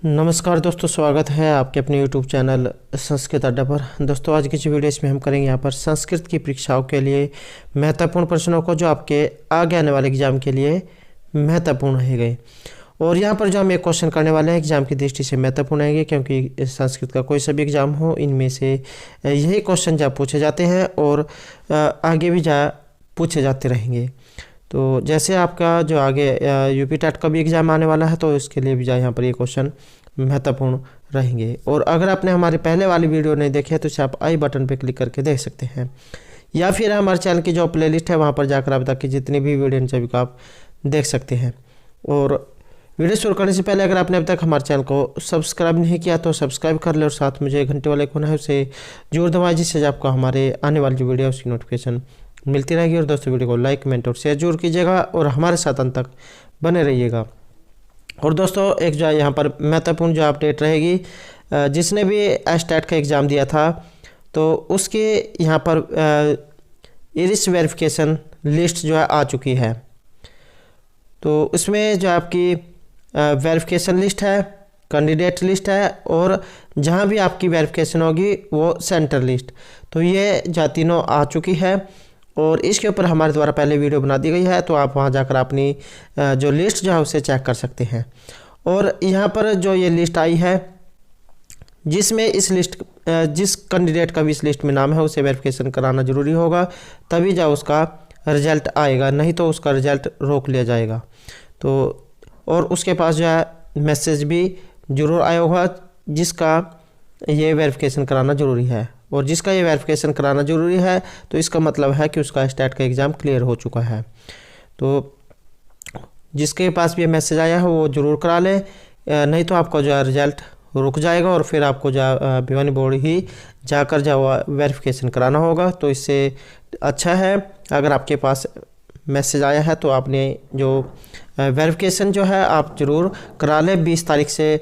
नमस्कार दोस्तों, स्वागत है आपके अपने YouTube चैनल संस्कृत अड्डा पर। दोस्तों, आज की जो वीडियो इसमें हम करेंगे यहाँ पर संस्कृत की परीक्षाओं के लिए महत्वपूर्ण प्रश्नों को जो आपके आगे आने वाले एग्जाम के लिए महत्वपूर्ण रहेंगे। और यहाँ पर जो हम एक क्वेश्चन करने वाले हैं एग्जाम की दृष्टि से महत्वपूर्ण रहेंगे, क्योंकि संस्कृत का कोई सा भी एग्जाम हो इनमें से यही क्वेश्चन जा पूछे जाते हैं और आगे भी जा पूछे जाते रहेंगे। तो जैसे आपका जो आगे यूपी टेट का भी एग्ज़ाम आने वाला है, तो इसके लिए भी जो यहाँ पर ये क्वेश्चन महत्वपूर्ण रहेंगे। और अगर आपने हमारे पहले वाली वीडियो नहीं देखी है तो इसे आप आई बटन पर क्लिक करके देख सकते हैं, या फिर हमारे चैनल की जो प्लेलिस्ट है वहाँ पर जाकर आप तक की जितनी भी वीडियो सभी को आप देख सकते हैं। और वीडियो शुरू करने से पहले अगर आपने अब तक हमारे चैनल को सब्सक्राइब नहीं किया तो सब्सक्राइब कर ले, और साथ में जो घंटे वाले आइकन है उसे जरूर दबाएं, जिससे आपको हमारे आने वाली जो वीडियो है उसकी नोटिफिकेशन मिलती रहेगी। और दोस्तों, वीडियो को लाइक, कमेंट और शेयर जरूर कीजिएगा और हमारे साथ अंत तक बने रहिएगा। और दोस्तों, एक जो है यहाँ पर महत्वपूर्ण जो अपडेट रहेगी, जिसने भी एस्टेट का एग्ज़ाम दिया था तो उसके यहाँ पर इरिस वेरिफिकेशन लिस्ट जो है आ चुकी है। तो उसमें जो आपकी वेरिफिकेशन लिस्ट है, कैंडिडेट लिस्ट है, और जहाँ भी आपकी वेरिफिकेशन होगी वो सेंटर लिस्ट, तो ये जो तीनों आ चुकी है। और इसके ऊपर हमारे द्वारा पहले वीडियो बना दी गई है, तो आप वहाँ जाकर अपनी जो लिस्ट जो है उसे चेक कर सकते हैं। और यहाँ पर जो ये लिस्ट आई है, जिसमें इस लिस्ट जिस कैंडिडेट का भी इस लिस्ट में नाम है उसे वेरिफिकेशन कराना ज़रूरी होगा, तभी जो उसका रिजल्ट आएगा, नहीं तो उसका रिजल्ट रोक लिया जाएगा। तो और उसके पास जो है मैसेज भी ज़रूर आया होगा जिसका ये वेरिफिकेशन कराना ज़रूरी है। और जिसका ये वेरिफिकेशन कराना ज़रूरी है तो इसका मतलब है कि उसका स्टेट का एग्ज़ाम क्लियर हो चुका है। तो जिसके पास भी मैसेज आया है वो ज़रूर करा ले, नहीं तो आपका जो है रिजल्ट रुक जाएगा और फिर आपको जो भिवानी बोर्ड ही जाकर जो वेरिफिकेशन कराना होगा। तो इससे अच्छा है अगर आपके पास मैसेज आया है तो आपने जो वेरिफिकेशन जो है आप ज़रूर करा लें। 20 तारीख से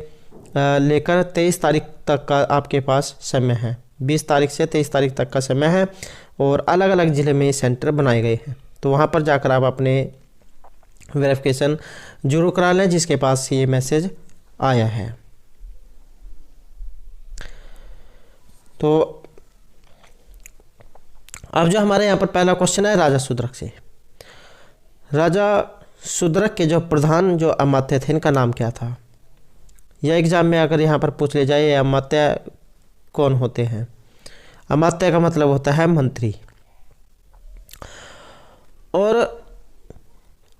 लेकर 23 तारीख तक का आपके पास समय है। 20 तारीख से 23 तारीख तक का समय है, और अलग अलग ज़िले में सेंटर बनाए गए हैं। तो वहाँ पर जाकर आप अपने वेरिफिकेशन जरूर करा लें जिसके पास ये मैसेज आया है। तो अब जो हमारे यहाँ पर पहला क्वेश्चन है राजा शूद्रक से। राजा शूद्रक के जो प्रधान जो अमात्य थे इनका नाम क्या था? यह एग्जाम में अगर यहाँ पर पूछ ले जाए अमात्य कौन होते हैं। अमात्य का मतलब होता है मंत्री। और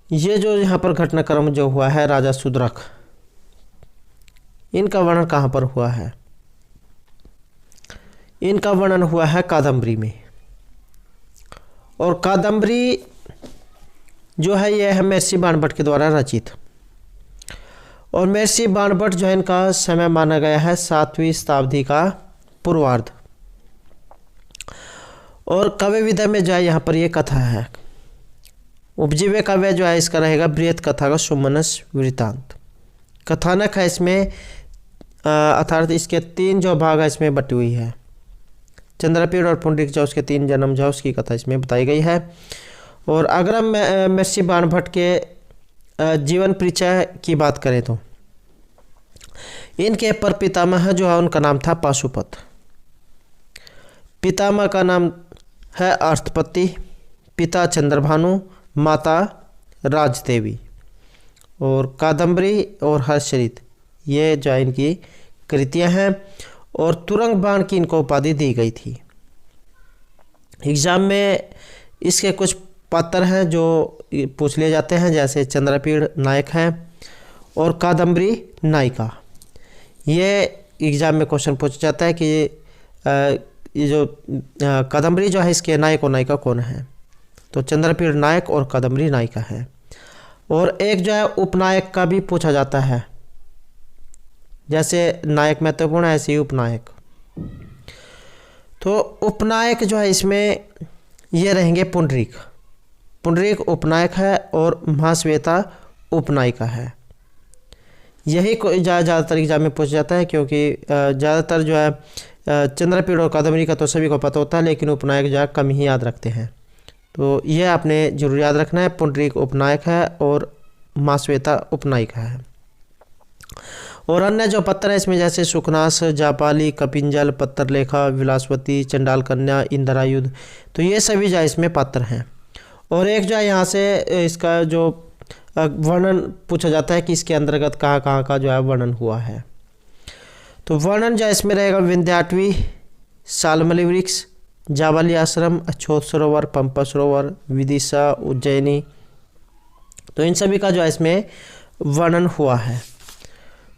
ये जो यहाँ पर घटनाक्रम जो हुआ है राजा शूद्रक, इनका वर्णन कहाँ पर हुआ है? इनका वर्णन हुआ है कादम्बरी में। और कादम्बरी जो है यह है महर्षि बाणभट्ट के द्वारा रचित। और महर्षि बाणभट्ट जो है इनका समय माना गया है 7वीं शताब्दी का पूर्वार्ध। और काव्य विधा में जो है यहाँ पर ये कथा है। उपजीव्य काव्य जो है इसका रहेगा बृहत कथा का सुमनस वृत्तांत। कथानक है इसमें, अर्थात इसके 3 जो भाग है इसमें बटी हुई है। चंद्रपीड़ और पुंडरीक जो उसके 3 जन्म जो उसकी कथा इसमें बताई गई है। और अगर हम महर्षि बाणभट्ट के जीवन परिचय की बात करें तो इनके पर पितामह जो है उनका नाम था पाशुपत। पितामह का नाम है अर्थपति, पिता चंद्रभानु, माता राजदेवी। और कादम्बरी और हर्षचरित ये जो इनकी कृतियाँ हैं। और तुरंग बाण की इनको उपाधि दी गई थी। एग्जाम में इसके कुछ पात्र हैं जो पूछ लिए जाते हैं, जैसे चंद्रपीड़ नायक हैं और कादम्बरी नायिका। ये एग्ज़ाम में क्वेश्चन पूछा जाता है कि ये जो कादम्बरी जो है इसके नायक और नायिका कौन है? तो चंद्रपीड़ नायक और कादम्बरी नायिका है। और एक जो है उपनायक का भी पूछा जाता है, जैसे नायक महत्वपूर्ण है ऐसे ही उपनायक। तो उपनायक जो है इसमें ये रहेंगे पुंडरीक। पुंडरीक उपनायक है और महाश्वेता उपनायिका है। यही ज़्यादातर एग्जाम में पूछा जाता है, क्योंकि ज़्यादातर जो है चंद्रपीड़ और कादम्बरी का तो सभी को पता होता है, लेकिन उपनायक जो है कम ही याद रखते हैं। तो ये आपने जरूर याद रखना है, पुंडरीक उपनायक है और महाश्वेता उपनायिका है। और अन्य जो पत्र है इसमें जैसे सुखनास, जापाली, कपिंजल, पत्तरलेखा, विलासवती, चंडाल कन्या, इंदिरायुध, तो ये सभी जो है इसमें पत्र हैं। और एक जो है यहाँ से इसका जो वर्णन पूछा जाता है कि इसके अंतर्गत कहाँ कहाँ का जो है वर्णन हुआ है। तो वर्णन जो है इसमें रहेगा विंध्याटवी, शाल्मली वृक्ष, जाबाली आश्रम, अछोत सरोवर, पंपा सरोवर, विदिशा, उज्जैनी, तो इन सभी का जो है इसमें वर्णन हुआ है।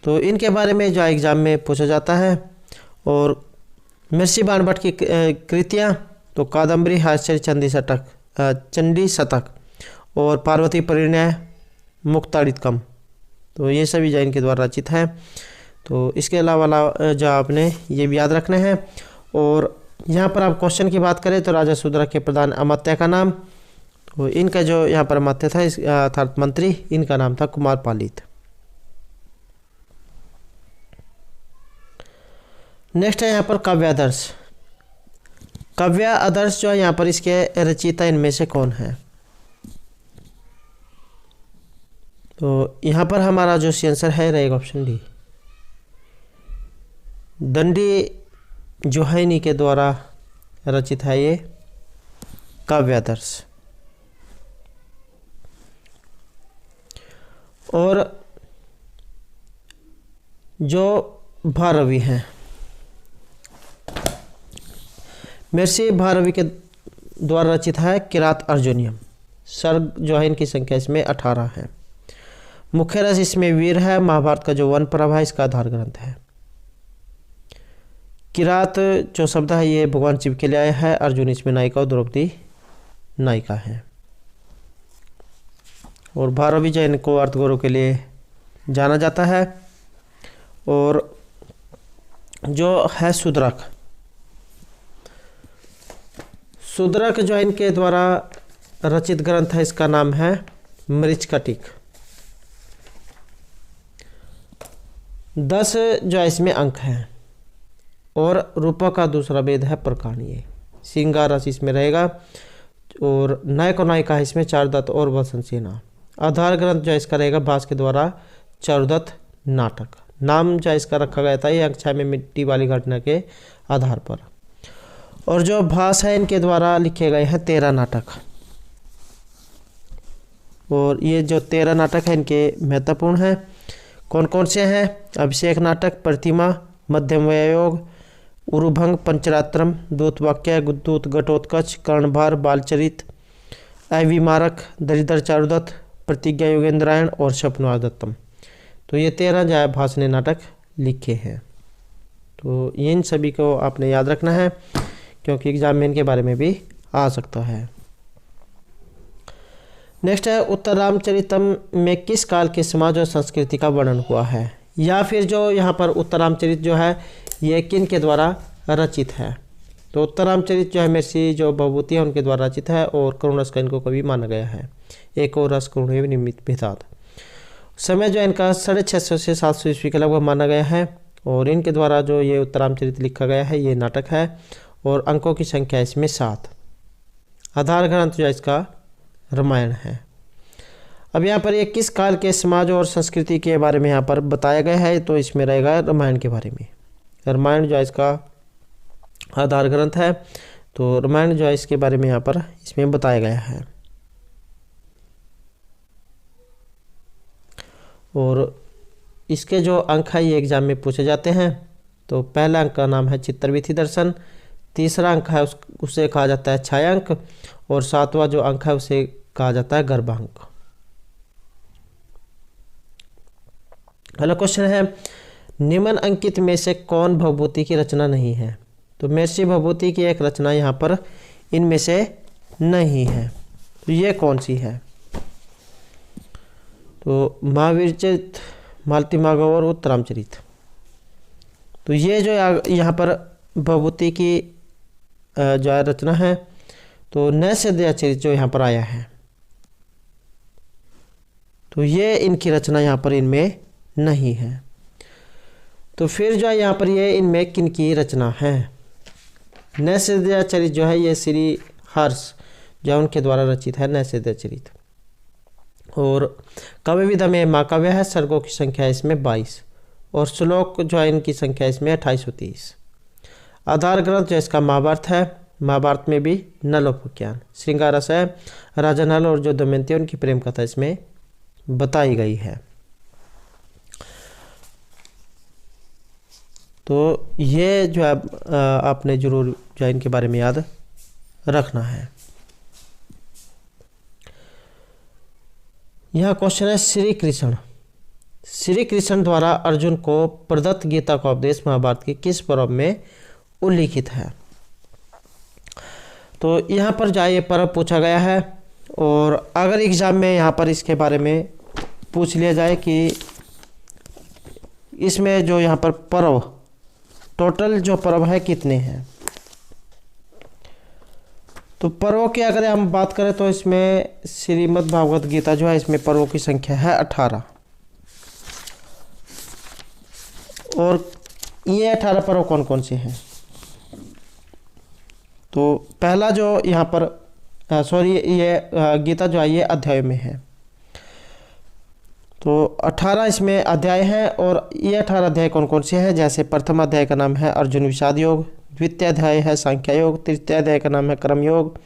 तो इनके बारे में जो है एग्जाम में पूछा जाता है। और महर्षि बाणभट्ट की कृतियाँ, तो कादम्बरी, हास्यरी, चंडी शतक और पार्वती परिणय, मुक्ताड़ितकम, तो ये सभी जो इनके द्वारा रचित है। तो इसके अलावा जो आपने ये भी याद रखने हैं। और यहाँ पर आप क्वेश्चन की बात करें तो राजा सुधरा के प्रधान अमात्य का नाम, तो इनका जो यहाँ पर अमात्य था अर्थात मंत्री, इनका नाम था कुमार पालित। नेक्स्ट है यहाँ पर काव्य आदर्श। काव्य आदर्श जो है यहाँ पर इसके रचयिता इनमें से कौन है? तो यहाँ पर हमारा जो आंसर है रहेगा ऑप्शन डी, दंडी जोहाइनी के द्वारा रचित है ये काव्य आदर्श। और जो भारवी हैं, महर्षि भारवी के द्वारा रचित है किरात अर्जुनियम। सर्ग जो है इनकी संख्या इसमें 18 है। मुख्य रस इसमें वीर है। महाभारत का जो वन पर्व है इसका आधार ग्रंथ है। किरात जो शब्द है ये भगवान शिव के लिए आया है। अर्जुन इसमें नायिका और द्रौपदी नायिका है। और भारवी जो इनको अर्थगौरव के लिए जाना जाता है। और जो है शूद्रक, शूद्रक जो है इनके द्वारा रचित ग्रंथ है, इसका नाम है मृच्छकटिक। 10 जो है इसमें अंक हैं। और रूपक का दूसरा वेद है प्रकाणीय। श्रृंगार रस इसमें रहेगा। और नायक और नायिका है इसमें चारुदत्त और वसंत सेना। आधार ग्रंथ जो है इसका रहेगा भास के द्वारा चारुदत्त नाटक। नाम जो है इसका रखा गया था ये अंक 6 में मिट्टी वाली घटना के आधार पर। और जो भास है इनके द्वारा लिखे गए हैं 13 नाटक। और ये जो 13 नाटक है इनके महत्वपूर्ण हैं। कौन कौन से हैं? अभिषेक नाटक, प्रतिमा, मध्यम वयोग, उरुभंग, पंचरात्रम, दूत वाक्य, दूत घटोत्कच, कर्णभार, बालचरित, अविमारक, दरिद्र चारुदत्त, प्रतिज्ञा योगेंद्रायण और स्वप्नवास दत्तम। तो ये 13 जो है भास ने नाटक लिखे हैं। तो इन सभी को आपने याद रखना है क्योंकि एग्जाम में इनके बारे में भी आ सकता है। नेक्स्ट है उत्तर रामचरितम में किस काल के समाज और संस्कृति का वर्णन हुआ है? या फिर जो यहाँ पर उत्तर रामचरित जो है ये किन के द्वारा रचित है? तो उत्तर रामचरित जो है महर्षि जो भवभूति है उनके द्वारा रचित है। और करुण रस का इनको कवि माना गया है। एक और रस करुण निमित भेदात। समय जो इनका 650 से 700 ईस्वी के लगभग माना गया है। और इनके द्वारा जो ये उत्तर रामचरित लिखा गया है ये नाटक है। और अंकों की संख्या इसमें 7। आधार ग्रंथ जो है इसका रामायण है। अब यहाँ पर ये किस काल के समाज और संस्कृति के बारे में यहाँ पर बताया गया है? तो इसमें रहेगा रामायण के बारे में। रामायण जो है इसका आधार ग्रंथ है। तो रामायण जो है इसके बारे में यहाँ पर इसमें बताया गया है। और इसके जो अंक है ये एग्जाम में पूछे जाते हैं। तो पहला अंक का नाम है चित्रविधि दर्शन। तीसरा अंक है उसे कहा जाता है छायांक। और 7वां जो अंक है उसे कहा जाता है गर्भांक। अगला क्वेश्चन है निम्न अंकित में से कौन भवभूति की रचना नहीं है? तो महर्षि भवभूति की एक रचना यहाँ पर इनमें से नहीं है। तो ये कौन सी है? तो महावीर चरित, मालती मागव और उत्तरामचरित। तो ये जो यहाँ पर भवभूति की जो है रचना है तो नैषधीयचरित जो यहाँ पर आया है तो ये इनकी रचना यहाँ पर इनमें नहीं है। तो फिर जो है यहाँ पर ये इनमें किन की रचना है? नैषधीयचरित जो है ये श्री हर्ष जो उनके द्वारा रचित है नैषधीयचरित। और काव्य विधा में महाकाव्य है। सर्गों की संख्या इसमें 22। और श्लोक जो है इनकी संख्या इसमें 2830। आधार ग्रंथ जो इसका महाभारत है, महाभारत में भी नलोपाख्यान, श्रृंगार रस है, राजा नल और जो दमयंती उनकी प्रेम कथा इसमें बताई गई है। तो ये जो है आपने जरूर जो है इनके बारे में याद रखना है। यह क्वेश्चन है, श्री कृष्ण द्वारा अर्जुन को प्रदत्त गीता का उपदेश महाभारत के किस पर्व में उल्लिखित है? तो यहाँ पर जो ये पर्व पूछा गया है, और अगर एग्जाम में यहाँ पर इसके बारे में पूछ लिया जाए कि इसमें जो यहाँ पर पर्व टोटल जो पर्व है कितने हैं, तो पर्वों की अगर हम बात करें तो इसमें श्रीमद् भागवत गीता जो है इसमें पर्वों की संख्या है 18। और ये 18 पर्व कौन कौन से हैं? तो पहला जो यहाँ पर ये गीता जो है ये अध्याय में है, तो 18 इसमें अध्याय हैं। और ये 18 अध्याय कौन कौन से हैं? जैसे प्रथम अध्याय का नाम है अर्जुन विषाद योग, द्वितीय अध्याय है सांख्य योग, तृतीय अध्याय का नाम है कर्म योग,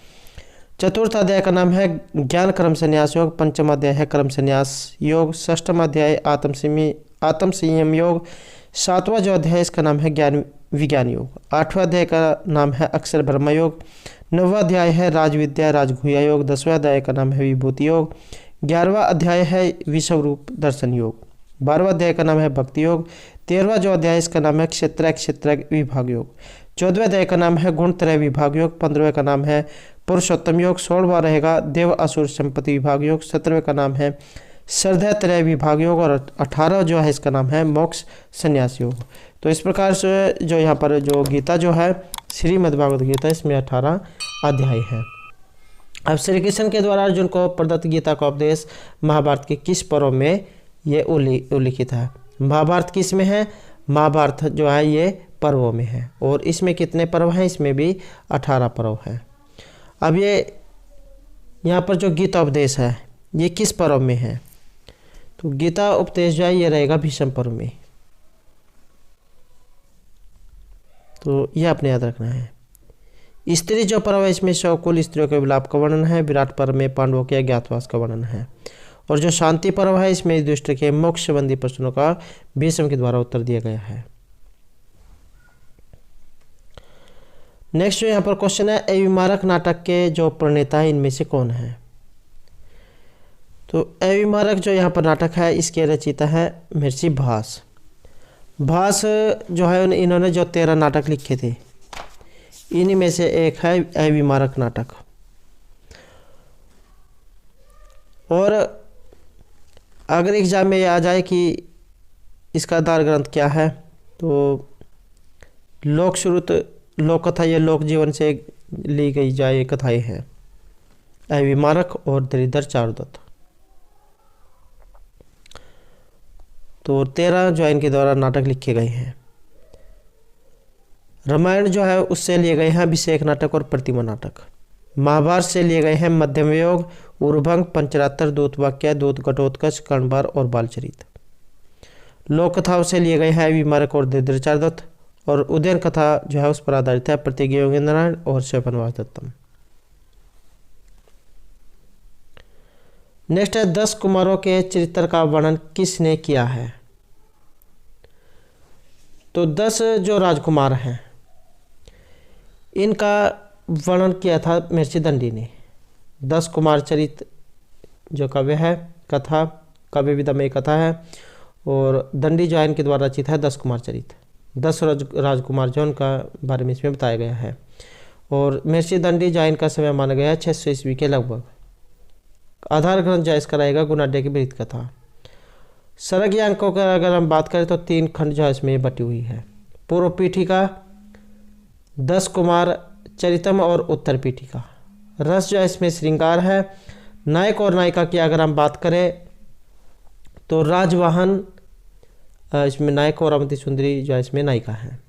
चतुर्थ अध्याय का नाम है ज्ञान कर्म संन्यास योग, पंचम अध्याय है कर्म संन्यास योग, षष्ठम अध्याय आत्म संयम योग, सातवां जो अध्याय इसका नाम है ज्ञान विज्ञान योग, आठवां अध्याय का नाम है अक्षर ब्रह्म योग, नौवां अध्याय है राजविद्या राजगुह्य योग, 10वां अध्याय का नाम है विभूति योग, 11वां अध्याय है विश्व रूप दर्शन योग, 12वां अध्याय का नाम है भक्ति योग, 13वां जो अध्याय इसका नाम है क्षेत्र विभाग योग, 14वें अध्याय का नाम है गुणत्रय विभाग योग, 15वें का नाम है पुरुषोत्तम योग, 16वां रहेगा देव असुर संपत्ति विभाग योग, 17वें का नाम है श्रद्धा त्रय विभाग योग, और 18 जो है इसका नाम है मोक्ष संन्यास योग। तो इस प्रकार से जो यहाँ पर जो गीता जो है श्रीमद् भागवत गीता इसमें 18 अध्याय है। अब श्री कृष्ण के द्वारा अर्जुन को प्रदत्त गीता का उपदेश महाभारत के किस पर्व में ये उल्लिखित है? महाभारत किस में है? महाभारत जो है ये पर्वों में है, और इसमें कितने पर्व हैं? इसमें भी 18 पर्व हैं। अब ये यहाँ पर जो गीता उपदेश है ये किस पर्व में है? तो गीता उपदेश जो है ये रहेगा भीष्म पर्व में। तो यह आपने याद रखना है। स्त्री जो पर्व है इसमें 100 कुल स्त्रियों के विलाप का वर्णन है, विराट पर्व में पांडवों के अज्ञातवास का वर्णन है, और जो शांति पर्व है इसमें युधिष्ठिर के मोक्ष संबंधी प्रश्नों का भीष्म के द्वारा उत्तर दिया गया है। नेक्स्ट जो यहाँ पर क्वेश्चन है, अविमारक नाटक के जो प्रणेता है इनमें से कौन है? तो अविमारक जो यहाँ पर नाटक है इसके रचयिता है महर्षि भास। भास जो है इन्होंने जो 13 नाटक लिखे थे इन्हीं में से एक है अविमारक नाटक। और अगर एग्जाम में आ जाए कि इसका आधार ग्रंथ क्या है, तो लोकश्रुत लोक कथा या लोक जीवन से ली गई जाए कथाएं हैं, अविमारक और दरिद्र चारुदत्त। तो 13 जो है इनके द्वारा नाटक लिखे गए हैं। रामायण जो है उससे लिए गए हैं अभिषेक नाटक और प्रतिमा नाटक। महाभारत से लिए गए हैं मध्यम योग, उर्भंग, पंचरात्र, दूत वाक्य, दूत घटोत्कच, कर्णबार और बालचरित। लोक कथाओं से लिए गए हैं अविमारक और दरिद्र चारुदत्त, और उदयन कथा जो है उस पर आधारित है प्रतिज्ञा योगेंद्र नारायण और शिवनवास दत्तम। नेक्स्ट है 10 कुमारों के चरित्र का वर्णन किसने किया है? तो 10 जो राजकुमार हैं इनका वर्णन किया था महर्षि दंडी ने। 10 कुमार चरित जो काव्य है, कथा काव्य विधा में कथा है, और दंडी जो है इनके द्वारा रचित है 10 कुमार चरित। 10 राजकुमार जो उनका बारे में इसमें बताया गया है, और महर्षि दंडी जो इनका समय माना गया है 600 ईस्वी के लगभग। आधार ग्रंथ जो इसका रहेगा गुणाढ्य की बृहत कथा। सरग अंकों का अगर हम बात करें तो 3 खंड जो है इसमें बटी हुई है, पूर्व पीठिका, 10 कुमार चरितम और उत्तर पीठिका। रस जो है इसमें श्रृंगार है। नायक और नायिका की अगर हम बात करें तो राजवाहन इसमें नायक और अवंती सुंदरी जो है इसमें नायिका है।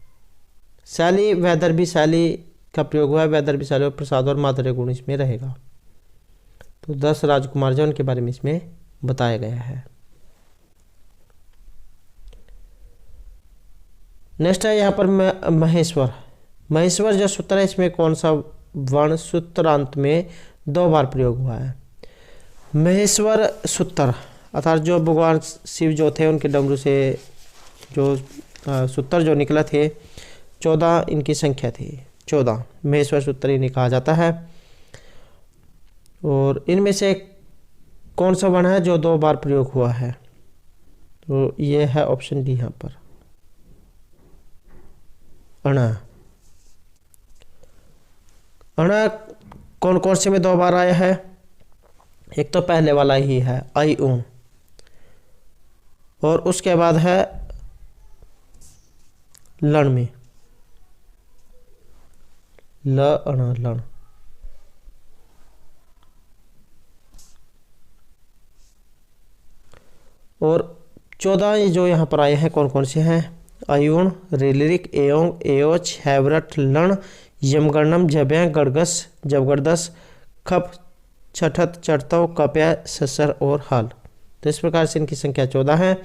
शैली वैदर्भी शैली का प्रयोग हुआ है, वैदर्भी शैली और प्रसाद और माधुर्य गुण इसमें रहेगा। तो 10 राजकुमार जो उनके बारे में इसमें बताया गया है। नेक्स्ट है यहाँ पर महेश्वर। महेश्वर जो सूत्र है इसमें कौन सा वर्ण सूत्रांत में 2 बार प्रयोग हुआ है? महेश्वर सूत्र अर्थात जो भगवान शिव जो थे उनके डमरू से जो सूत्र जो निकला थे 14 इनकी संख्या थी, 14 महेश्वर सूत्र इन्हें कहा जाता है। और इनमें से कौन सा वर्ण है जो 2 बार प्रयोग हुआ है? तो ये है ऑप्शन डी यहाँ पर अणा। अणा कौन कौन से में 2 बार आया है? एक तो पहले वाला ही है आई ऊन, और उसके बाद है लण में ल अणा लण। और 14 जो यहाँ पर आए हैं कौन कौन से हैं? अयुण, रिलिरिक, एयोंग, एयोच, हैवरट, लण, यमगणम, जब्या, गड़गस, जबगरदस, खप, छठत, चढ़तव, कप्या, ससर और हाल। तो इस प्रकार से इनकी संख्या 14 है।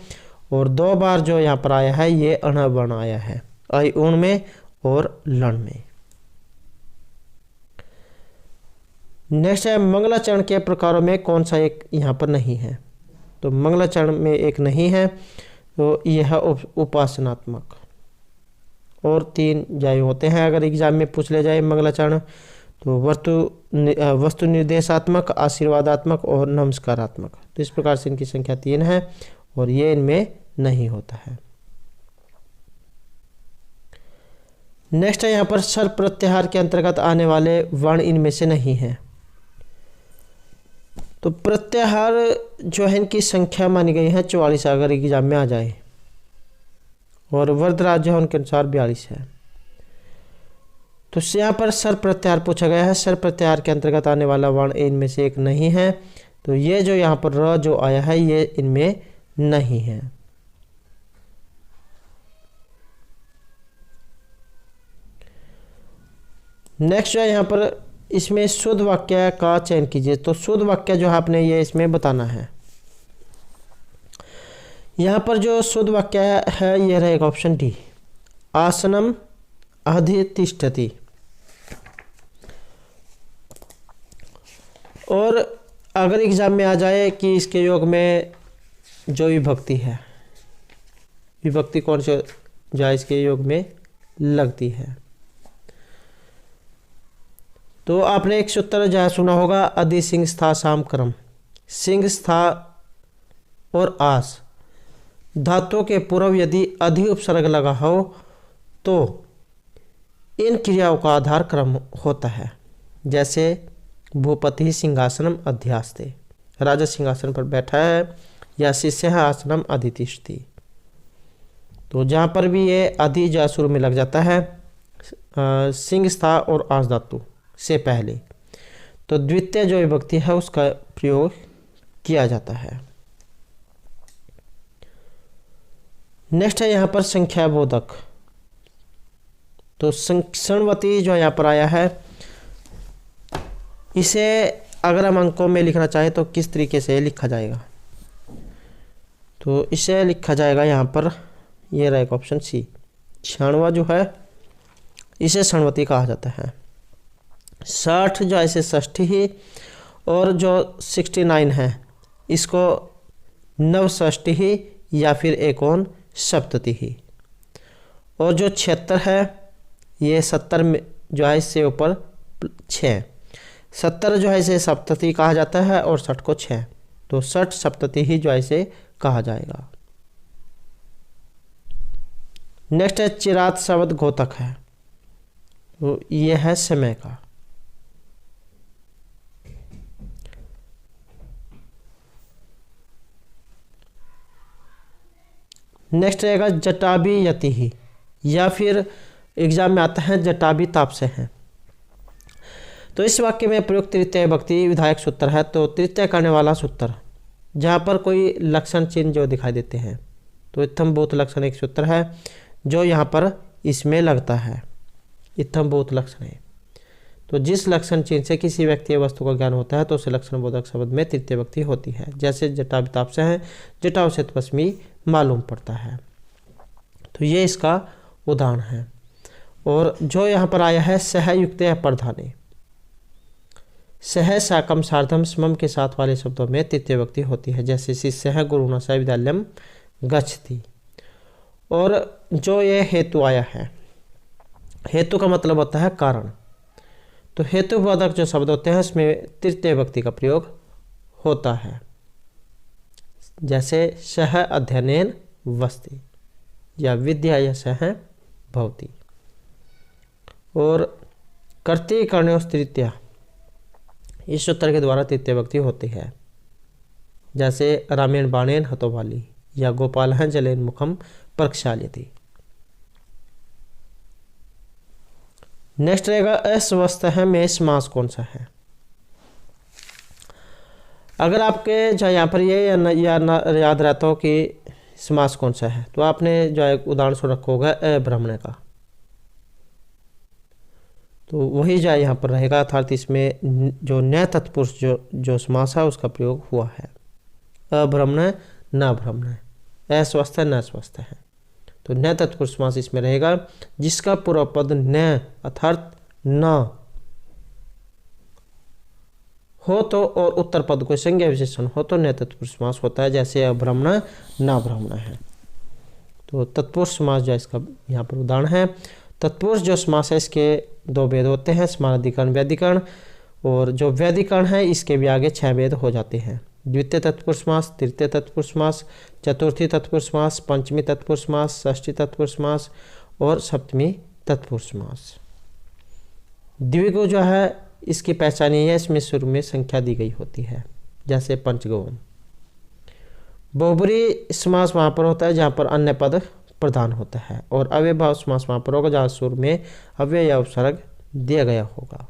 और 2 बार जो यहाँ पर आया है ये अण वर्ण आया है अयुण में और लण में। नेक्स्ट है मंगलाचरण के प्रकारों में कौन सा एक यहाँ पर नहीं है? तो मंगलाचरण में एक नहीं है, तो यह है उपासनात्मक। और 3 जाय होते हैं अगर एग्जाम में पूछ ले जाए मंगलाचरण, तो वस्तु निर्देशात्मक, आशीर्वादात्मक और नमस्कारात्मक। तो इस प्रकार से इनकी संख्या 3 है और ये इनमें नहीं होता है। नेक्स्ट है यहाँ पर स्वर प्रत्याहार के अंतर्गत आने वाले वर्ण इनमें से नहीं है। तो प्रत्याहार जो है इनकी संख्या मानी गई है 44 अगर एग्जाम में आ जाए, और वरदराज जो है उनके अनुसार 42 है। तो यहाँ पर स्वर प्रत्याहार पूछा गया है, स्वर प्रत्याहार के अंतर्गत आने वाला वर्ण इनमें से एक नहीं है। तो ये जो यहाँ पर र जो आया है ये इनमें नहीं है। नेक्स्ट जो है यहाँ पर इसमें शुद्ध वाक्य का चयन कीजिए। तो शुद्ध वाक्य जो है आपने ये इसमें बताना है। यहाँ पर जो शुद्ध वाक्य है ये रहेगा ऑप्शन डी, आसनम अधितिष्ठति। और अगर एग्जाम में आ जाए कि इसके योग में जो विभक्ति है, विभक्ति कौन से जो इसके योग में लगती है, तो आपने एक सूत्र जहाँ सुना होगा अधि सिंह स्था साम क्रम। सिंह स्था और आस धातुओं के पूर्व यदि अधि उपसर्ग लगा हो तो इन क्रियाओं का आधार क्रम होता है। जैसे भूपति सिंहासनम अध्यास्ते, राजा सिंहासन पर बैठा है, या शिष्य आसनम अधितिष्ठति। तो जहाँ पर भी ये अधि जा शुरू में लग जाता है सिंह स्था और आस धातु से पहले, तो द्वितीय जो विभक्ति है उसका प्रयोग किया जाता है। नेक्स्ट है यहाँ पर संख्या बोधक। तो षणवती जो यहाँ पर आया है, इसे अगर हम अंकों में लिखना चाहें तो किस तरीके से लिखा जाएगा? तो इसे लिखा जाएगा यहाँ पर, ये रहेगा ऑप्शन सी, क्षणवा जो है इसे षणवती कहा जाता है। 60 जो ऐसे षष्ठी ही, और जो 69 है इसको नवषष्ठी ही या फिर एकोन सप्तति ही। और जो 76 है ये 70 में जो है इससे ऊपर 6, 70 जो है इसे सप्तति कहा जाता है और 60 को 6, तो 60 सप्तति ही जो है इसे कहा जाएगा। नेक्स्ट है चिरात शब्द घोतक है, तो ये है समय का। नेक्स्ट रहेगा जटाबी यति ही, या फिर एग्जाम में आता है जटाबी ताप से है। तो इस वाक्य में प्रयुक्त तृतीय विभक्ति विधायक सूत्र है, तो तृतीय करने वाला सूत्र जहाँ पर कोई लक्षण चिन्ह जो दिखाई देते हैं, तो इत्थम भूत लक्षण एक सूत्र है जो यहाँ पर इसमें लगता है, इत्थम भूत लक्षण है। तो जिस लक्षण चिन्ह से किसी व्यक्ति या वस्तु का ज्ञान होता है तो उसे लक्षण बोधक शब्द में तृतीय विभक्ति होती है। जैसे जटा ताप से है, जटाओ से तपस्मी मालूम पड़ता है, तो ये इसका उदाहरण है। और जो यहाँ पर आया है सहयुक्त प्रधाने, सह साकम सार्धम समम के साथ वाले शब्दों में तृतीय विभक्ति होती है, जैसे शिष्य गुरुणा स विद्यालयम गच्छति। और जो ये हेतु आया है, हेतु का मतलब होता है कारण, तो हेतुवादक जो शब्द होते हैं उसमें तृतीय विभक्ति का प्रयोग होता है, जैसे सह अध्ययनेन वस्ति या विद्या या सह भवति। और कर्तृ कर्णयोः तृतीया, इस सूत्र के द्वारा तृतीय विभक्ति होती है, जैसे रामेण बाणेन हतोबाली या गोपालः जलेन मुखम प्रक्षाल्यति। नेक्स्ट रहेगा अस्वस्थ में समास कौन सा है। अगर आपके जो यहाँ पर ये याद रहता हो कि समास कौन सा है, तो आपने जो एक उदाहरण सुन रखा होगा अब्राह्मण का, तो वही जो यहाँ पर रहेगा, अर्थात इसमें जो न तत्पुरुष जो समास है उसका प्रयोग हुआ है। अब्राह्मण न ब्राह्मण, अस्वस्थ न स्वस्थ है, तो न तत्पुरुष समास इसमें रहेगा, जिसका पूर्व पद न अर्थात न हो तो और उत्तर पद को संज्ञा विशेषण हो तो न तत्पुरुष समास होता है, जैसे अब्राह्मण न ब्राह्मण है। तो तत्पुरुष समास जो इसका यहाँ पर उदाहरण है। तत्पुरुष जो समास है इसके दो भेद होते हैं, समानाधिकरण व्यधिकरण, और जो व्यधिकरण है इसके भी आगे 6 भेद हो जाते हैं। द्वितीय तत्पुरुष समास, तृतीय तत्पुरुष समास, चतुर्थी तत्पुरुष समास, पंचमी तत्पुरुष समास, षष्ठी तत्पुरुष समास और सप्तमी तत्पुरुष समास। द्विगु जो है इसकी पहचान ये है, इसमें शुरू में संख्या दी गई होती है, जैसे पंचगौम। बहुब्री समास वहाँ पर होता है जहाँ पर अन्य पद प्रधान होता है, और अव्ययभाव समास वहाँ पर होगा जहाँ शुरू में अव्यय या उपसर्ग दिया गया होगा।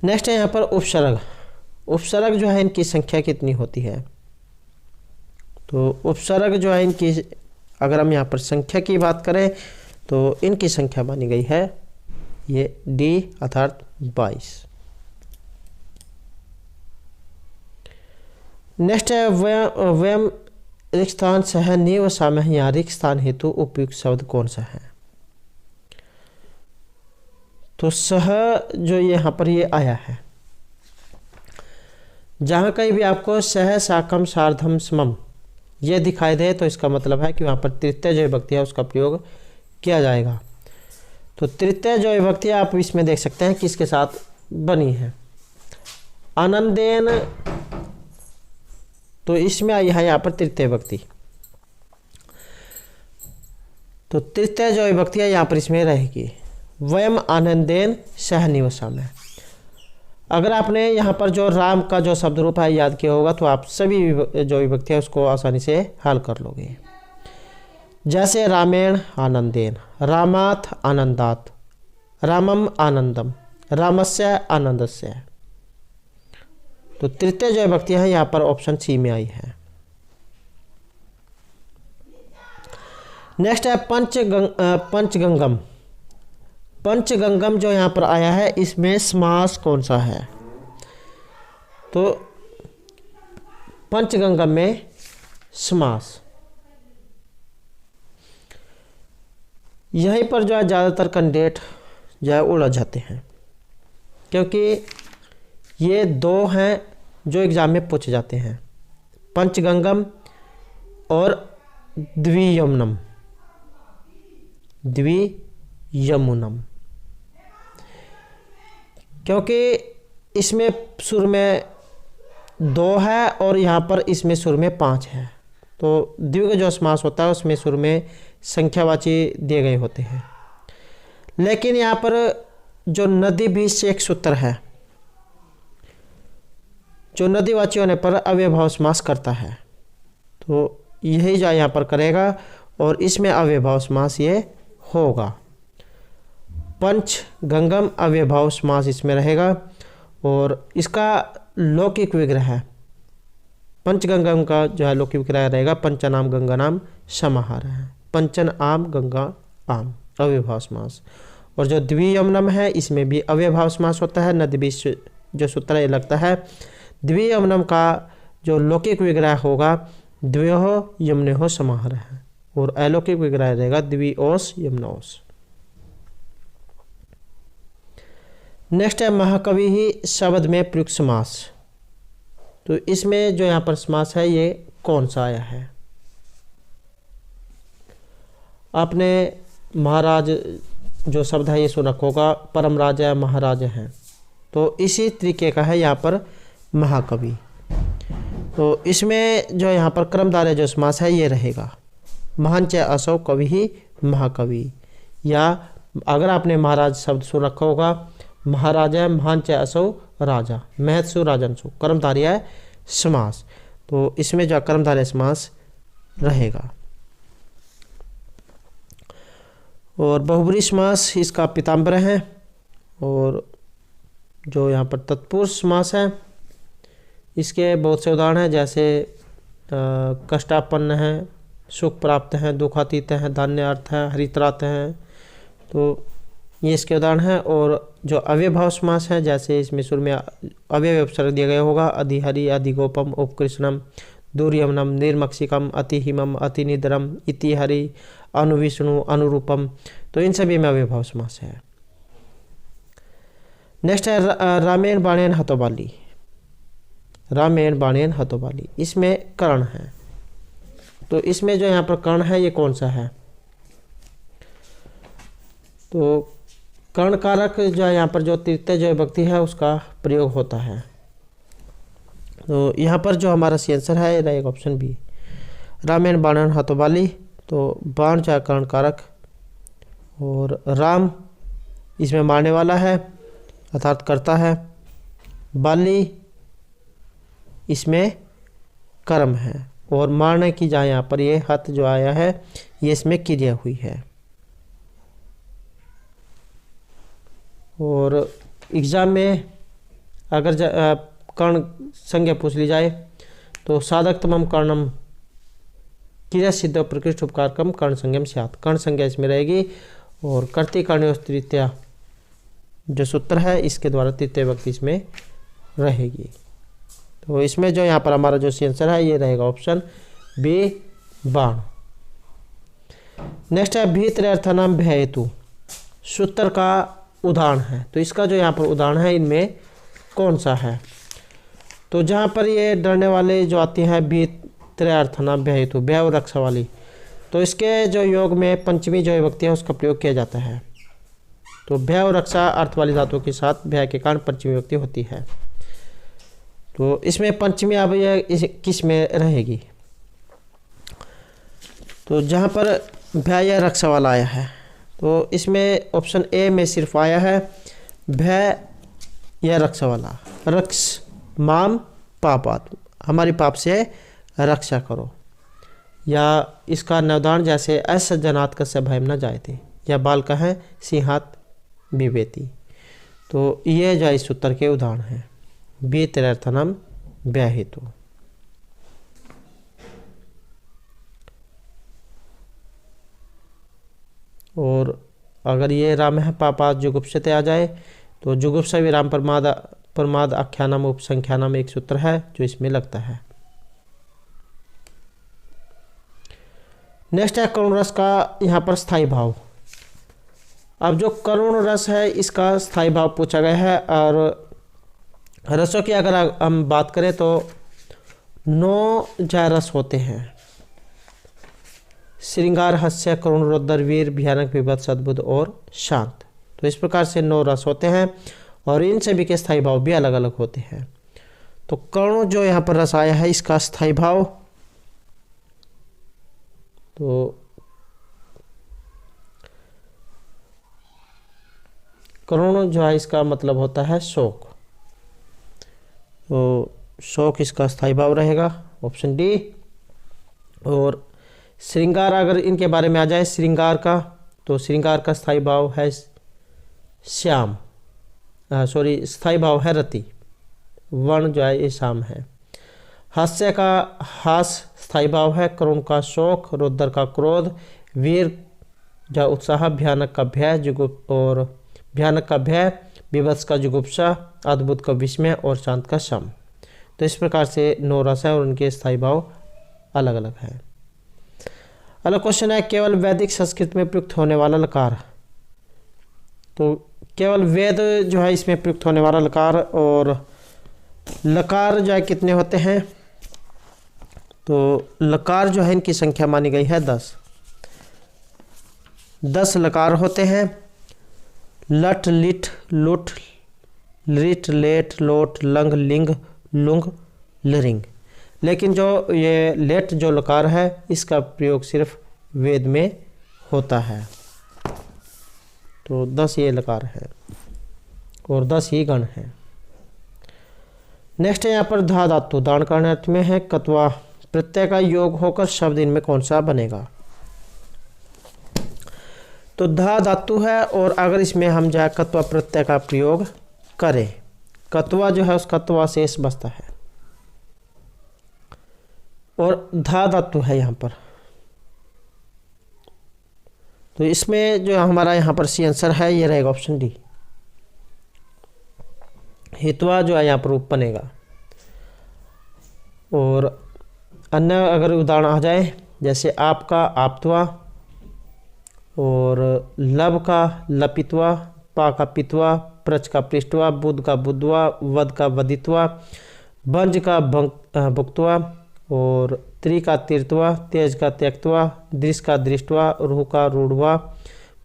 नेक्स्ट है यहाँ पर उपसर्ग। उपसर्ग जो है इनकी संख्या कितनी होती है, तो उपसर्ग जो है इनकी, अगर हम यहाँ पर संख्या की बात करें तो इनकी संख्या मानी गई है ये डी अर्थात 22। नेक्स्ट है व्यम रिक्त स्थान सह नीव सामह या रिक्त स्थान हेतु उपयुक्त शब्द कौन सा है। तो सह जो यहाँ पर ये आया है, जहाँ कहीं भी आपको सह साकम सार्धम समम ये दिखाई दे तो इसका मतलब है कि वहाँ पर तृतीय जो विभक्ति है उसका प्रयोग किया जाएगा। तो तृतीय जो विभक्ति आप इसमें देख सकते हैं किसके साथ बनी है, आनंदेन, तो इसमें आई है यहाँ पर तृतीय विभक्ति। तो तृतीय जो विभक्ति है यहाँ पर इसमें रहेगी वयम आनंदेन सह निवसामः। अगर आपने यहाँ पर जो राम का जो शब्द रूप है याद किया होगा तो आप सभी जो विभक्ति है उसको आसानी से हल कर लोगे, जैसे रामेण आनंदेन, रामात आनंदात, रामम आनंदम, रामस्य आनंदस्य। तो तृतीय जो विभक्ति है यहाँ पर ऑप्शन सी में आई है। नेक्स्ट है पंचगंगम। पंचगंगम जो यहाँ पर आया है इसमें समास कौन सा है, तो पंचगंगम में समास, यहीं पर जो है ज़्यादातर कैंडिडेट जो है उलझ जाते हैं, क्योंकि ये दो हैं जो एग्ज़ाम में पूछे जाते हैं, पंचगंगम और द्वियमुनम। द्वियमुनम क्योंकि इसमें सुर में 2 है और यहाँ पर इसमें सुर में 5 है, तो द्विग जो समास होता है उसमें सुर में संख्यावाची दिए गए होते हैं। लेकिन यहाँ पर जो नदी बीच से एक सूत्र है जो नदीवाची होने पर अव्ययभाव समास करता है, तो यही जो यहाँ पर करेगा और इसमें अव्ययभाव समास ये होगा। पंचगंगम अव्ययभाव समास इसमें रहेगा और इसका लौकिक विग्रह है, पंचगंगम का जो है लौकिक विग्रह रहेगा पंचनाम गंगा नाम समाहार है, पंचन आम गंगा आम अव्ययभाव समास। और जो द्वियमुनम है इसमें भी अव्ययभाव समास होता है, नदी बीच जो सूत्र ये लगता है। द्वियमुनम का जो लौकिक विग्रह होगा द्वयोः यमुनयोः समाहार है, और अलौकिक विग्रह रहेगा द्विओस यमनोस। नेक्स्ट है महाकवि ही शब्द में प्रयुक्त समास। तो इसमें जो यहाँ पर समास है ये कौन सा आया है? आपने महाराज जो शब्द है ये सुना होगा, परम राजा महाराज हैं, तो इसी तरीके का है यहाँ पर महाकवि। तो इसमें जो यहाँ पर क्रमधारय जो समास है ये रहेगा महान च असौ कवि ही महाकवि। या अगर आपने महाराज शब्द सुन रखा होगा, महाराजा महान च असौ राजा, महत्सु राजनसु, कर्मधारय समास। तो इसमें जो कर्मधारय समास रहेगा। और बहुब्रीहि समास इसका पीताम्बर है। और जो यहाँ पर तत्पुरुष समास है इसके बहुत से उदाहरण हैं, जैसे कष्टापन्न है, सुख प्राप्त है, दुखातीत है, धान्यार्थ है, हरित्रात है, तो ये इसके उदाहरण हैं। और जो अव्ययभाव समास है, जैसे इसमें शुरू में अव्यय उपसर्ग दिया गया होगा, अधिहरि, अधिगोपम, उपकृष्णम, दूर्यमनम, निर्मक्षिकम, अतिहिमम, अतिनिद्रम, इतिहरि, अनुविष्णु, अनुरूपम, तो इन सभी में अव्ययभाव समास है। नेक्स्ट है रामेण बाणेन हतोबाली। रामेण बाणेन हतोबाली, इसमें कर्ण है। तो इसमें जो यहाँ पर कर्ण है ये कौन सा है? तो कर्ण कारक जो यहाँ पर जो तृतीय जो विभक्ति है उसका प्रयोग होता है। तो यहाँ पर जो हमारा सी आंसर है रहेगा ऑप्शन बी, रामेण बाणेन हतोबाली। तो बाण चाहे कर्ण कारक, और राम इसमें मारने वाला है अर्थात करता है, बाली इसमें कर्म है, और मारने की जहाँ यहाँ पर ये हत जो आया है ये इसमें क्रिया हुई है। और एग्ज़ाम में अगर कर्ण संज्ञा पूछ ली जाए तो साधकतमम कर्णम क्रिया सिद्ध प्रकृष्ट उपकारकम कर्ण संज्ञम स्यात्, कर्ण संज्ञा इसमें रहेगी। और कर्ति कर्णयोः तृतीया जो सूत्र है इसके द्वारा तृतीय विभक्ति इसमें रहेगी। तो इसमें जो यहाँ पर हमारा जो आंसर है ये रहेगा ऑप्शन बी, बाण। नेक्स्ट है भीतरर्थनाम भय हेतु, सूत्र का उदाहरण है। तो इसका जो यहाँ पर उदाहरण है इनमें कौन सा है? तो जहाँ पर ये डरने वाले जो आती हैं भीतरर्थनाम भय हेतु, भय और रक्षा वाली, तो इसके जो योग में पंचमी जो विभक्ति है उसका प्रयोग किया जाता है। तो भय और रक्षा अर्थ वाली धातुओं के साथ भय के कारण पंचमी विभक्ति होती है। तो इसमें पंचमी अब यह किस में रहेगी? तो जहाँ पर भय या रक्षा वाला आया है तो इसमें ऑप्शन ए में सिर्फ आया है भय या रक्षा वाला, रक्ष माम पापात्, हमारी पाप से रक्षा करो। या इसका उदाहरण जैसे असज्जनात् कस्य भयं न जायते, या बालकः है सिंहात् बिभेति। तो ये जो इस सूत्र के उदाहरण हैं भीतरर्थनम भय हेतु। और अगर ये राम है पापात् जुगुप्सते आ जाए तो जुगुप्सा विराम प्रमाद आख्यानम उपसंख्यानम एक सूत्र है जो इसमें लगता है। नेक्स्ट है करुण रस का यहाँ पर स्थायी भाव। अब जो करुण रस है इसका स्थायी भाव पूछा गया है। और रसों की अगर हम बात करें तो 9 जय रस होते हैं, श्रृंगार, हास्य, करुण, रौद्र, वीर, भयानक, विभत्स, अद्भुत और शांत। तो इस प्रकार से 9 रस होते हैं और इन सभी के स्थायी भाव भी अलग अलग होते हैं। तो करुण जो यहाँ पर रस आया है इसका स्थायी भाव, तो करुण जो है इसका मतलब होता है शोक। तो शोक इसका स्थायी भाव रहेगा ऑप्शन डी। और श्रृंगार अगर इनके बारे में आ जाए श्रृंगार का, तो श्रृंगार का स्थायी भाव है श्याम, स्थायी भाव है रति, वर्ण जो है ये शाम है। हास्य का हास स्थायी भाव है, करुण का शोक, रौद्र का क्रोध, वीर जो उत्साह, भयानक का भय, और भयानक का भय, विभत्स का जुगुप्सा, अद्भुत का विस्मय और शांत का शम। तो इस प्रकार से 9 रस है और उनके स्थायी भाव अलग अलग है। अगला क्वेश्चन है केवल वैदिक संस्कृत में प्रयुक्त होने वाला लकार। तो केवल वेद जो है इसमें प्रयुक्त होने वाला लकार, और लकार जो है कितने होते हैं, तो लकार जो है इनकी संख्या मानी गई है 10 लकार होते हैं। लट, लिट, लुट, लिट, लेट, लोट, लंग, लिंग, लुंग, लरिंग। लेकिन जो ये लेट जो लकार है इसका प्रयोग सिर्फ वेद में होता है। तो 10 ये लकार है और 10 ही गण है। नेक्स्ट है यहाँ पर धा धातु दान करने अर्थ में है। कत्वा प्रत्यय का योग होकर शब्द इनमें कौन सा बनेगा। तो धा धातु है और अगर इसमें हम जाए कत्वा प्रत्यय का प्रयोग करें, कत्वा जो है उस कत्वा शेष बचता है और धा धातु है यहाँ पर। तो इसमें जो हमारा यहाँ पर सी आंसर है ये रहेगा ऑप्शन डी, हितवा जो है यहाँ पर रूप बनेगा। और अन्य अगर उदाहरण आ जाए जैसे आपका आपत्वा, और लब का लपित्वा, पा का पित्वा, प्रच का पृष्ठवा, बुध का बुद्धवा, वद का वदित्वा, बंज का भुक्तवा, और त्रि का तीर्थवा, तेज का त्यक्तवा, दृश्य का दृष्टवा, रूह का रूढ़वा,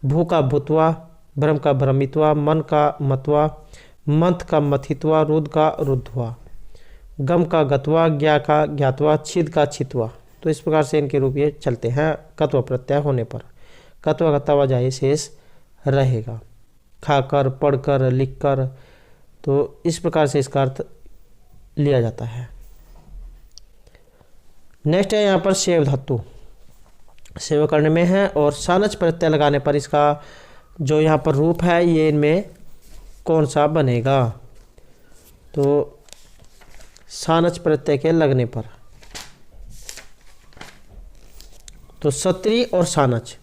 भू का भूतवा, भ्रम का भ्रमित्वा, मन का मतवा, मंथ का मथित्वा, रुद्र का रुद्धवा, गम का गतवा, ज्ञा का ज्ञातवा, छिद का छितवा। तो इस प्रकार से इनके रूप ये चलते हैं कत्व प्रत्यय होने पर। कत्व का तवा जाए शेष रहेगा, खाकर, पढ़कर, लिखकर। तो इस प्रकार से इसका अर्थ लिया जाता है। नेक्स्ट है यहाँ पर सेव धातु सेव करने में है और सानच प्रत्यय लगाने पर इसका जो यहाँ पर रूप है ये इनमें कौन सा बनेगा। तो सानच प्रत्यय के लगने पर तो सत्री और सानच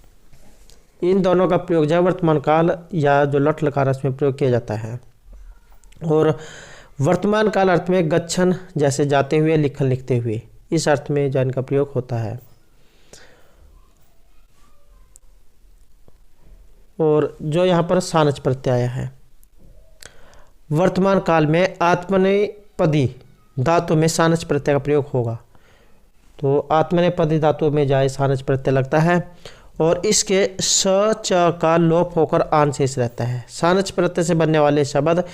इन दोनों का प्रयोग जो वर्तमान काल या जो लट लकार में प्रयोग किया जाता है। और वर्तमान काल अर्थ में गच्छन जैसे जाते हुए, लिखन लिखते हुए, इस अर्थ में जो इनका प्रयोग होता है। और जो यहाँ पर सानच प्रत्यय है वर्तमान काल में आत्मनेपदी धातु में सानच प्रत्यय का प्रयोग होगा। तो आत्मनेपदी धातु में जाए सानच प्रत्यय लगता है और इसके स च का लोप होकर आन शेष रहता है। सानच प्रत्यय से बनने वाले शब्द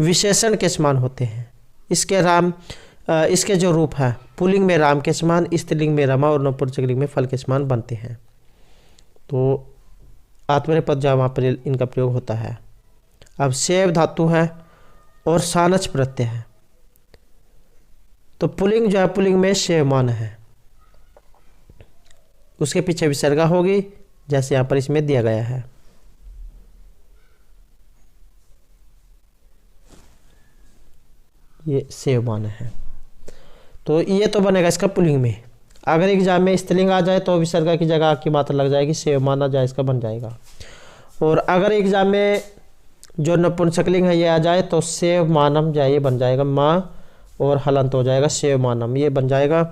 विशेषण के समान होते हैं। इसके जो रूप है पुल्लिंग में राम के समान, स्त्रीलिंग में रमा और नपुंसकलिंग में फल के समान बनते हैं। तो आत्मनेपद जहाँ वहाँ पर इनका प्रयोग होता है। अब सेव धातु है और सानच प्रत्यय है। तो पुल्लिंग जो है पुल्लिंग में सेवमान है, उसके पीछे विसर्गा होगी जैसे यहाँ पर इसमें दिया गया है। ये सेवमान है। तो ये तो बनेगा इसका पुल्लिंग में। अगर एग्जाम में स्त्रीलिंग आ जाए तो विसर्गा की जगह की मात्रा लग जाएगी, सेवमान आ जाए इसका बन जाएगा। और अगर एग्जाम में जो नपुंसकलिंग है ये आ जाए तो सेवमानम जाए ये बन जाएगा, माँ और हलंत हो जाएगा सेवमानम ये बन जाएगा।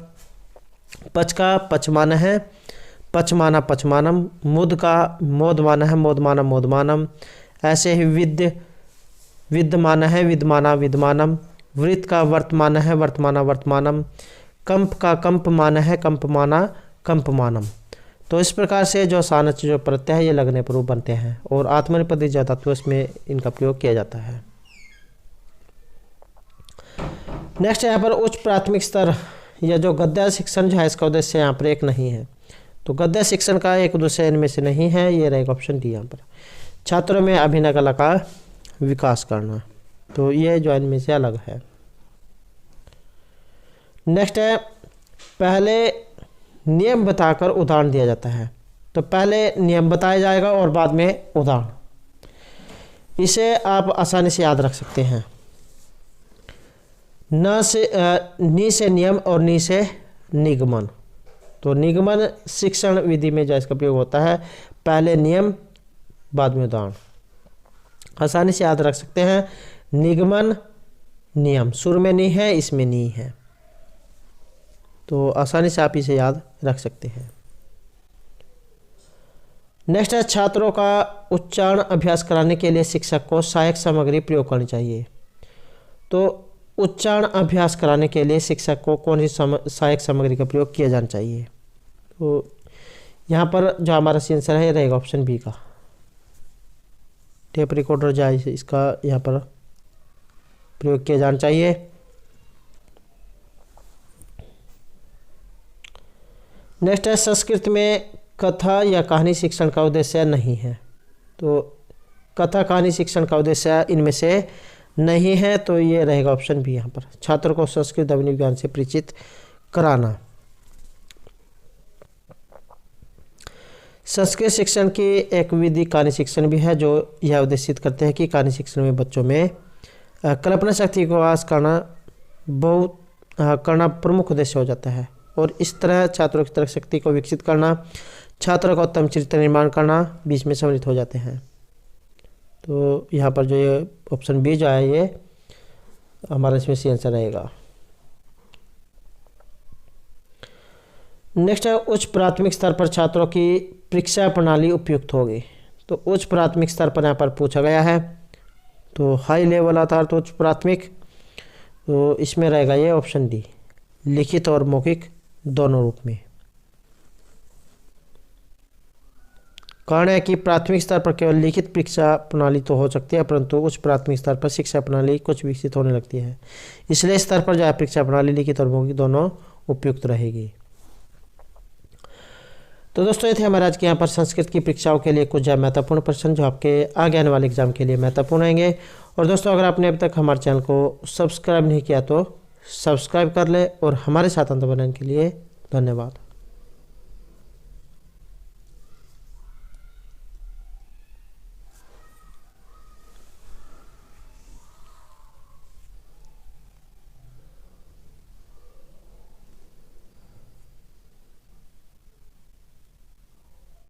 पच का पचमान है, पचमाना पचमानम। मुद का मोदमान है, मोदमाना मोदमानम। ऐसे ही विद्यमान है, विद्यमाना विद्यमानम। वृत्त का वर्तमान है, वर्तमाना वर्तमानम। कंप का कंपमान है, कंपमाना कंपमानम। तो इस प्रकार से जो सानच जो प्रत्यय है ये लगने पर रूप बनते हैं और आत्मनेपदी जो धातु इसमें इनका प्रयोग किया जाता है। नेक्स्ट यहाँ पर उच्च प्राथमिक स्तर या जो गद्य शिक्षण जो है इसका उद्देश्य यहाँ पर एक नहीं है। तो गद्य शिक्षण का एक उद्देश्य इनमें से नहीं है, ये रहेगा ऑप्शन डी यहाँ पर। छात्रों में अभिनय कला का विकास करना, तो ये जो इनमें से अलग है। नेक्स्ट है पहले नियम बताकर उदाहरण दिया जाता है। तो पहले नियम बताया जाएगा और बाद में उदाहरण। इसे आप आसानी से याद रख सकते हैं। नी से नियम और नी से निगमन। तो निगमन शिक्षण विधि में जो इसका प्रयोग होता है, पहले नियम बाद में उदाहरण। आसानी से याद रख सकते हैं। निगमन नियम, सुर में नी है, इसमें नी है, तो आसानी से आप इसे याद रख सकते हैं। नेक्स्ट है छात्रों का उच्चारण अभ्यास कराने के लिए शिक्षक को सहायक सामग्री प्रयोग करनी चाहिए। तो उच्चारण अभ्यास कराने के लिए शिक्षक को कौन सी सहायक सामग्री का प्रयोग किया जाना चाहिए? तो यहाँ पर जो हमारा सी आंसर है ये रहेगा ऑप्शन बी का, टेप रिकॉर्डर जो है इसका यहाँ पर प्रयोग किया जाना चाहिए। नेक्स्ट है संस्कृत में कथा या कहानी शिक्षण का उद्देश्य नहीं है। तो कथा कहानी शिक्षण का उद्देश्य इनमें से नहीं है, तो ये रहेगा ऑप्शन बी यहाँ पर, छात्रों को संस्कृत आधुनिक ज्ञान से परिचित कराना। संस्कृत शिक्षण की एक विधि कहानी शिक्षण भी है, जो यह उद्देशित करते हैं कि कहानी शिक्षण में बच्चों में कल्पना शक्ति को विकास करना प्रमुख उद्देश्य हो जाता है, और इस तरह छात्रों की तर्क शक्ति को विकसित करना, छात्रों का उत्तम चरित्र निर्माण करना बीच में सम्मिलित हो जाते हैं। तो यहाँ पर जो ये ऑप्शन बी जो है ये हमारा इसमें सी आंसर रहेगा। नेक्स्ट है उच्च प्राथमिक स्तर पर छात्रों की परीक्षा प्रणाली उपयुक्त होगी। तो उच्च प्राथमिक स्तर पर यहाँ पर पूछा गया है, तो हाई लेवल अर्थात उच्च प्राथमिक, तो इसमें रहेगा ये ऑप्शन डी, लिखित और मौखिक दोनों रूप में। कारण है कि प्राथमिक स्तर पर केवल लिखित परीक्षा प्रणाली तो हो सकती है, परंतु उच्च प्राथमिक स्तर पर शिक्षा प्रणाली कुछ विकसित होने लगती है, इसलिए स्तर पर जो है परीक्षा प्रणाली लिखित और मौखिक दोनों उपयुक्त रहेगी। तो दोस्तों ये थे हमारे आज के यहाँ पर संस्कृत की परीक्षाओं के लिए कुछ जो महत्वपूर्ण प्रश्न जो आपके आगे आने वाले एग्जाम के लिए महत्वपूर्ण आएंगे। और दोस्तों अगर आपने अभी तक हमारे चैनल को सब्सक्राइब नहीं किया तो सब्सक्राइब कर ले, और हमारे साथ अंत बनाने के लिए धन्यवाद।